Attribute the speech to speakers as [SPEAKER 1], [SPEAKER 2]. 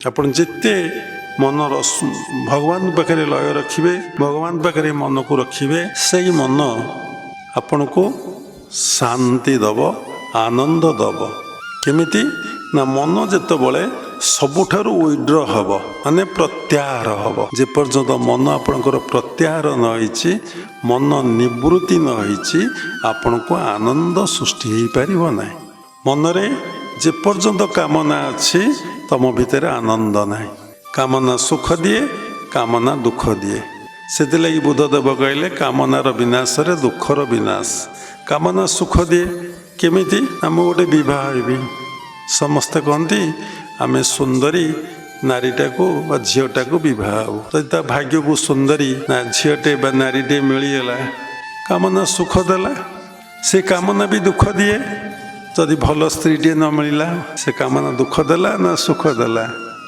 [SPEAKER 1] ଆପଣ ଯେତେ ମନର ଭଗବାନ ପାଖରେ ଲୟ ରଖିବେ, ଭଗବାନ ପାଖରେ ମନକୁ ରଖିବେ, ସେଇ ମନ ଆପଣଙ୍କୁ ଶାନ୍ତି ଦେବ, ଆନନ୍ଦ ଦେବ। କେମିତି ନା ମନ ଯେତେବେଳେ ସବୁଠାରୁ ୱିଡ୍ର ହେବ, ମାନେ ପ୍ରତ୍ୟାହାର ହେବ। ଯେପର୍ଯ୍ୟନ୍ତ ମନ ଆପଣଙ୍କର ପ୍ରତ୍ୟାହାର ନ ହେଇଛି, ମନ ନିବୃତ୍ତି ନ ହେଇଛି, ଆପଣଙ୍କୁ ଆନନ୍ଦ ସୃଷ୍ଟି ହେଇପାରିବ ନାହିଁ। ମନରେ ଯେପର୍ଯ୍ୟନ୍ତ କାମନା ଅଛି, ତମ ଭିତରେ ଆନନ୍ଦ ନାହିଁ। କାମନା ସୁଖ ଦିଏ, କାମନା ଦୁଃଖ ଦିଏ। ସେଥିଲାଗି ବୁଦ୍ଧଦେବ କହିଲେ କାମନାର ବିନାଶରେ ଦୁଃଖର ବିନାଶ। କାମନା ସୁଖ ଦିଏ। କେମିତି? ମୁଁ ଗୋଟେ ବିବାହ ହେବି, ସମସ୍ତେ କହନ୍ତି ଆମେ ସୁନ୍ଦରୀ ନାରୀଟାକୁ ବା ଝିଅଟାକୁ ବିବାହ ହେବୁ। ଯଦି ତା ଭାଗ୍ୟକୁ ସୁନ୍ଦରୀ ନା ଝିଅଟେ ବା ନାରୀଟେ ମିଳିଗଲା, କାମନା ସୁଖ ଦେଲା। ସେ କାମନା ବି ଦୁଃଖ ଦିଏ। ଯଦି ଭଲ ସ୍ତ୍ରୀଟିଏ ନ ମିଳିଲା, ସେ କାମନା ଦୁଃଖ ଦେଲା ନା ସୁଖ ଦେଲା?